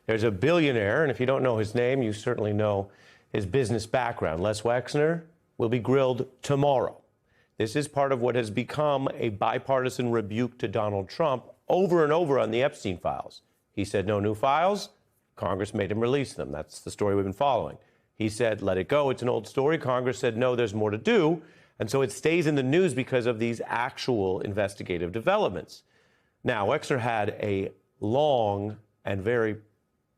There's a billionaire, and if you don't know his name, you certainly know his business background. Les Wexner will be grilled tomorrow. This is part of what has become a bipartisan rebuke to Donald Trump over and over on the Epstein files. He said no new files. Congress made him release them. That's the story we've been following. He said, let it go. It's an old story. Congress said, no, there's more to do. And so it stays in the news because of these actual investigative developments. Now, Wexner had a long and very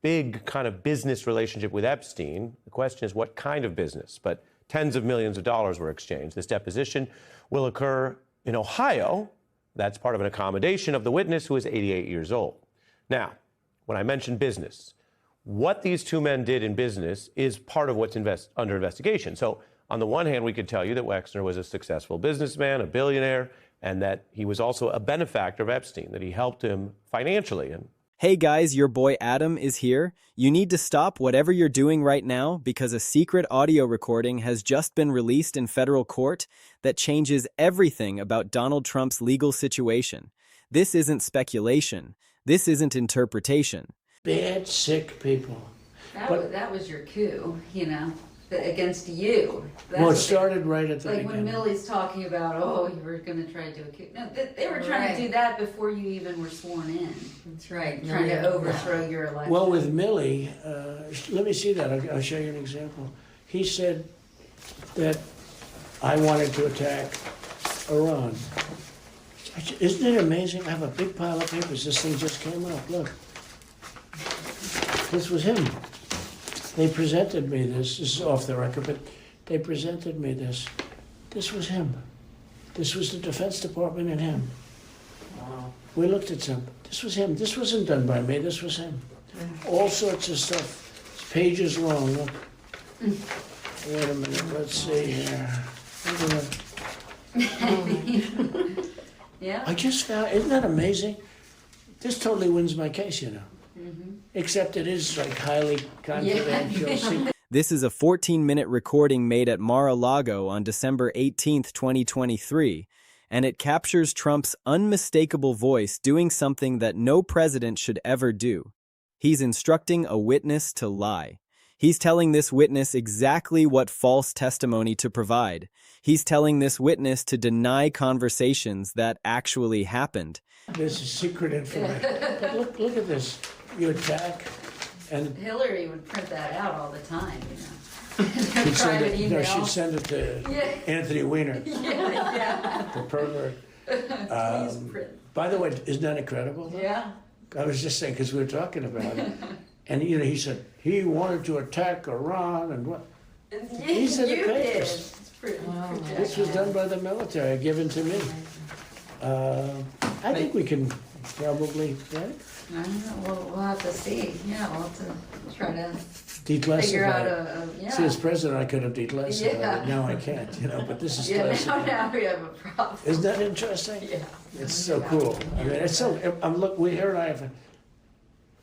big kind of business relationship with Epstein. The question is, what kind of business? But tens of millions of dollars were exchanged. This deposition will occur in Ohio. That's part of an accommodation of the witness, who is 88 years old. Now, when I mentioned business, what these two men did in business is part of what's under investigation. So on the one hand, we could tell you that Wexner was a successful businessman, a billionaire, and that he was also a benefactor of Epstein, that he helped him financially. And hey guys, your boy Adam is here. You need to stop whatever you're doing right now because a secret audio recording has just been released in federal court that changes everything about Donald Trump's legal situation. This isn't speculation. This isn't interpretation. Bad, sick people. That was your coup, against you. Well, it started right at the beginning. Like when Millie's talking about, oh, you were going to try to do a coup. No, they were trying to do that before you even were sworn in. That's right. Trying to overthrow your election. Well, with Millie, let me see that. I'll show you an example. He said that I wanted to attack Iran. Isn't it amazing? I have a big pile of papers. This thing just came up. Look. This was him. They presented me this. This is off the record, but they presented me this. This was him. This was the Defense Department and him. Wow. We looked at him. This was him. This wasn't done by me. This was him. All sorts of stuff. It's pages long. Look. Wait a minute. Let's see here. Look at that. Yeah. I just found, isn't that amazing? This totally wins my case, Except it is like highly confidential. Yeah. This is a 14-minute recording made at Mar-a-Lago on December 18, 2023, and it captures Trump's unmistakable voice doing something that no president should ever do. He's instructing a witness to lie. He's telling this witness exactly what false testimony to provide. He's telling this witness to deny conversations that actually happened. This is secret information. But look at this. You attack, and Hillary would print that out all the time, she'd send it, no, she'd send it to Anthony Weiner, Yeah. the pervert. By the way, isn't that incredible? Yeah. I was just saying, because we were talking about it, and he said he wanted to attack Iran, and what? These are the papers. This was done by the military, given to me. I think we can probably, right? I don't know. We'll have to see. Yeah, we'll have to try to Declassify. figure out See, as president, I could have declassified it. Now I can't, but this is classified. Now we have a problem. Isn't that interesting? Yeah. It's so cool. I mean, it's so. Look, here and I have,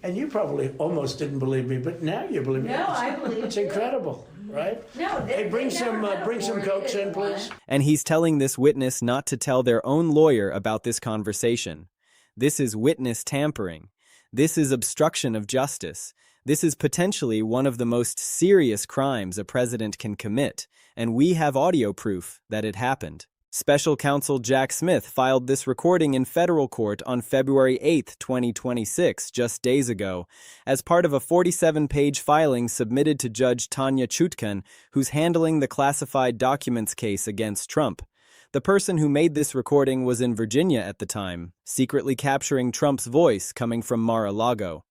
and you probably almost didn't believe me, but now you believe me. No, I believe it's incredible, right? No, hey, bring some Cokes in, please. And he's telling this witness not to tell their own lawyer about this conversation. This is witness tampering. This is obstruction of justice. This is potentially one of the most serious crimes a president can commit, and we have audio proof that it happened. Special counsel Jack Smith filed this recording in federal court on February 8, 2026, just days ago, as part of a 47-page filing submitted to Judge Tanya Chutkan, who's handling the classified documents case against Trump. The person who made this recording was in Virginia at the time, secretly capturing Trump's voice coming from Mar-a-Lago.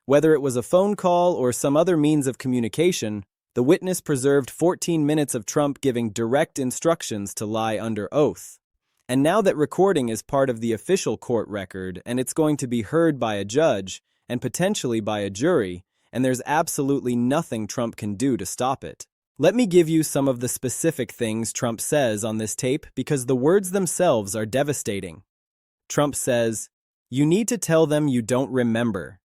Whether it was a phone call or some other means of communication, the witness preserved 14 minutes of Trump giving direct instructions to lie under oath. And now that recording is part of the official court record and it's going to be heard by a judge and potentially by a jury, and there's absolutely nothing Trump can do to stop it. Let me give you some of the specific things Trump says on this tape because the words themselves are devastating. Trump says, "You need to tell them you don't remember."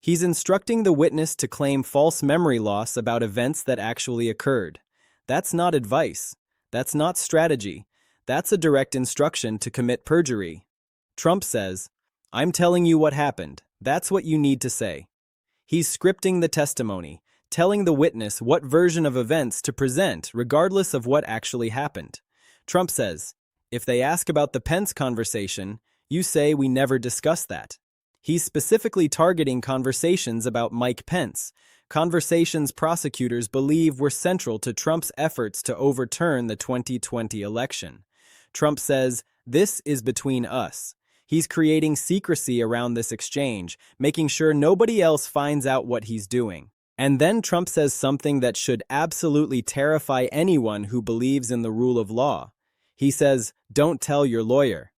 He's instructing the witness to claim false memory loss about events that actually occurred. That's not advice. That's not strategy. That's a direct instruction to commit perjury. Trump says, "I'm telling you what happened. That's what you need to say." He's scripting the testimony, telling the witness what version of events to present regardless of what actually happened. Trump says, if they ask about the Pence conversation, you say we never discussed that. He's specifically targeting conversations about Mike Pence, conversations prosecutors believe were central to Trump's efforts to overturn the 2020 election. Trump says, this is between us. He's creating secrecy around this exchange, making sure nobody else finds out what he's doing. And then Trump says something that should absolutely terrify anyone who believes in the rule of law. He says, don't tell your lawyer.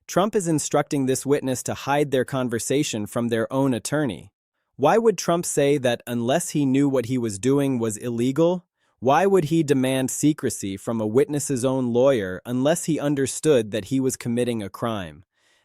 Trump is instructing this witness to hide their conversation from their own attorney. Why would Trump say that unless he knew what he was doing was illegal? Why would he demand secrecy from a witness's own lawyer unless he understood that he was committing a crime?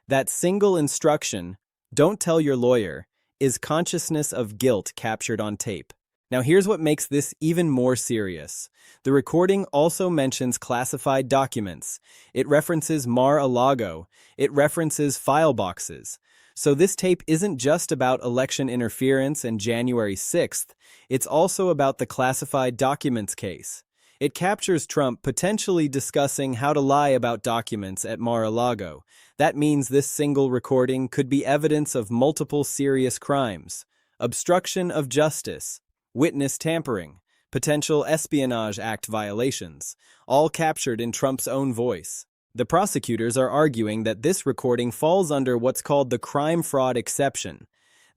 That single instruction, don't tell your lawyer, is consciousness of guilt captured on tape. Now here's what makes this even more serious. The recording also mentions classified documents. It references Mar-a-Lago. It references file boxes. So this tape isn't just about election interference and January 6th, it's also about the classified documents case. It captures Trump potentially discussing how to lie about documents at Mar-a-Lago. That means this single recording could be evidence of multiple serious crimes: obstruction of justice, witness tampering, potential Espionage Act violations, all captured in Trump's own voice. The prosecutors are arguing that this recording falls under what's called the crime-fraud exception.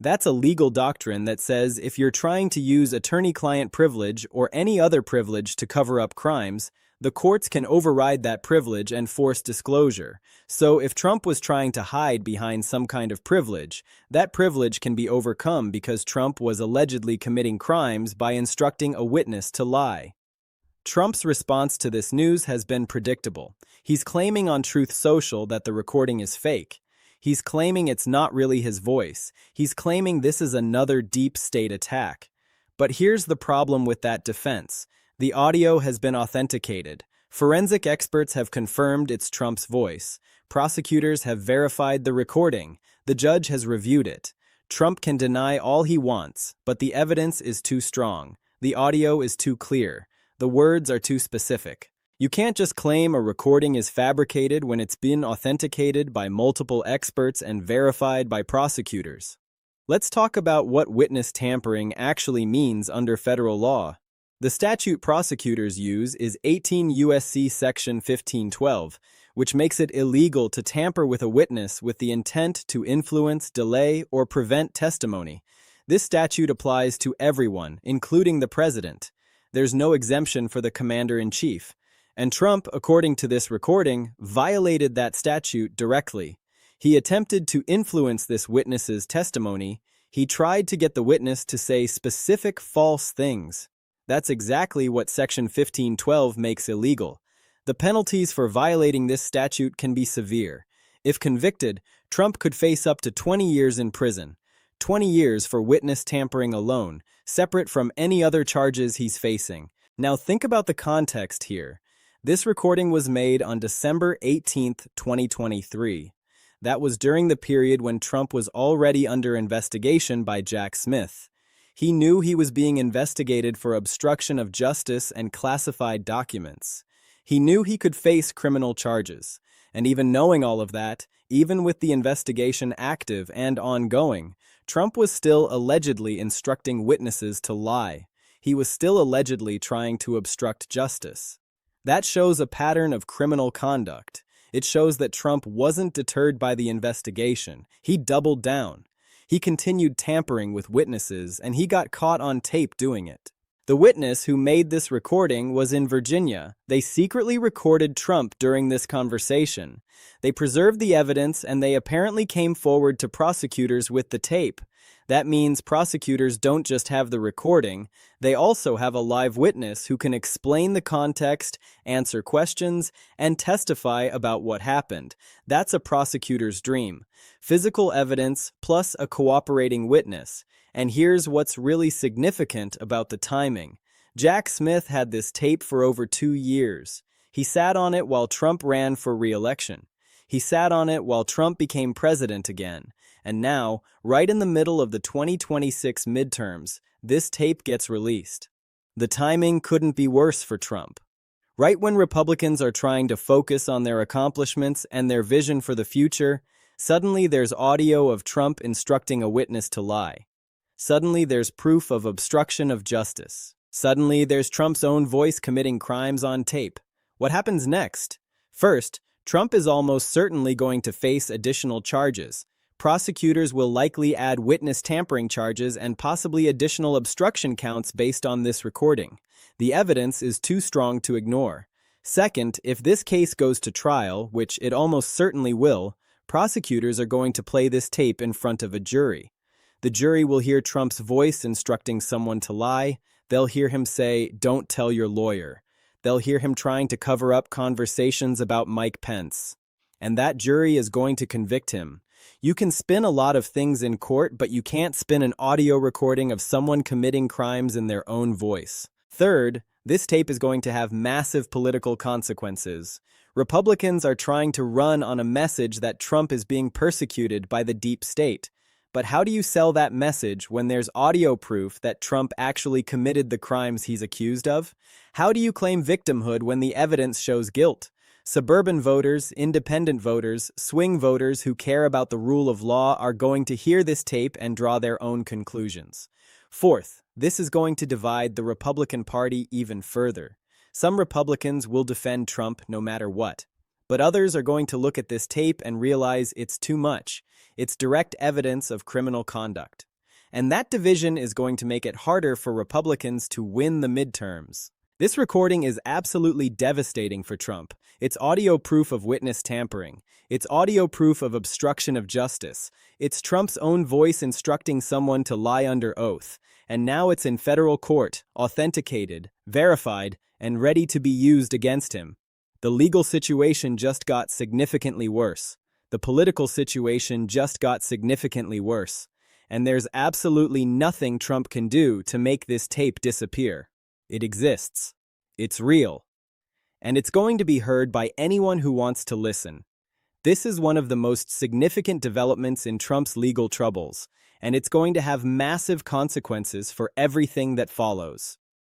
That's a legal doctrine that says if you're trying to use attorney-client privilege or any other privilege to cover up crimes, the courts can override that privilege and force disclosure. So if Trump was trying to hide behind some kind of privilege, that privilege can be overcome because Trump was allegedly committing crimes by instructing a witness to lie. Trump's response to this news has been predictable. He's claiming on Truth Social that the recording is fake. He's claiming it's not really his voice. He's claiming this is another deep state attack. But here's the problem with that defense. The audio has been authenticated. Forensic experts have confirmed it's Trump's voice. Prosecutors have verified the recording. The judge has reviewed it. Trump can deny all he wants, but the evidence is too strong. The audio is too clear. The words are too specific. You can't just claim a recording is fabricated when it's been authenticated by multiple experts and verified by prosecutors. Let's talk about what witness tampering actually means under federal law. The statute prosecutors use is 18 U.S.C. Section 1512, which makes it illegal to tamper with a witness with the intent to influence, delay, or prevent testimony. This statute applies to everyone, including the president. There's no exemption for the commander-in-chief. And Trump, according to this recording, violated that statute directly. He attempted to influence this witness's testimony. He tried to get the witness to say specific false things. That's exactly what Section 1512 makes illegal. The penalties for violating this statute can be severe. If convicted, Trump could face up to 20 years in prison. 20 years for witness tampering alone, separate from any other charges he's facing. Now think about the context here. This recording was made on December 18, 2023. That was during the period when Trump was already under investigation by Jack Smith. He knew he was being investigated for obstruction of justice and classified documents. He knew he could face criminal charges. And even knowing all of that, even with the investigation active and ongoing, Trump was still allegedly instructing witnesses to lie. He was still allegedly trying to obstruct justice. That shows a pattern of criminal conduct. It shows that Trump wasn't deterred by the investigation. He doubled down. He continued tampering with witnesses, and he got caught on tape doing it. The witness who made this recording was in Virginia. They secretly recorded Trump during this conversation. They preserved the evidence, and they apparently came forward to prosecutors with the tape. That means prosecutors don't just have the recording, they also have a live witness who can explain the context, answer questions, and testify about what happened. That's a prosecutor's dream. Physical evidence plus a cooperating witness. And here's what's really significant about the timing. Jack Smith had this tape for over 2 years. He sat on it while Trump ran for re-election. He sat on it while Trump became president again. And now, right in the middle of the 2026 midterms, this tape gets released. The timing couldn't be worse for Trump. Right when Republicans are trying to focus on their accomplishments and their vision for the future, suddenly there's audio of Trump instructing a witness to lie. Suddenly there's proof of obstruction of justice. Suddenly there's Trump's own voice committing crimes on tape. What happens next? First, Trump is almost certainly going to face additional charges. Prosecutors will likely add witness tampering charges and possibly additional obstruction counts based on this recording. The evidence is too strong to ignore. Second, if this case goes to trial, which it almost certainly will, prosecutors are going to play this tape in front of a jury. The jury will hear Trump's voice instructing someone to lie. They'll hear him say, "Don't tell your lawyer." They'll hear him trying to cover up conversations about Mike Pence. And that jury is going to convict him. You can spin a lot of things in court, but you can't spin an audio recording of someone committing crimes in their own voice. Third, this tape is going to have massive political consequences. Republicans are trying to run on a message that Trump is being persecuted by the deep state. But how do you sell that message when there's audio proof that Trump actually committed the crimes he's accused of? How do you claim victimhood when the evidence shows guilt? Suburban voters, independent voters, swing voters who care about the rule of law are going to hear this tape and draw their own conclusions. Fourth, this is going to divide the Republican Party even further. Some Republicans will defend Trump no matter what. But others are going to look at this tape and realize it's too much. It's direct evidence of criminal conduct. And that division is going to make it harder for Republicans to win the midterms. This recording is absolutely devastating for Trump. It's audio proof of witness tampering. It's audio proof of obstruction of justice. It's Trump's own voice instructing someone to lie under oath. And now it's in federal court, authenticated, verified, and ready to be used against him. The legal situation just got significantly worse. The political situation just got significantly worse. And there's absolutely nothing Trump can do to make this tape disappear. It exists. It's real. And it's going to be heard by anyone who wants to listen. This is one of the most significant developments in Trump's legal troubles, and it's going to have massive consequences for everything that follows.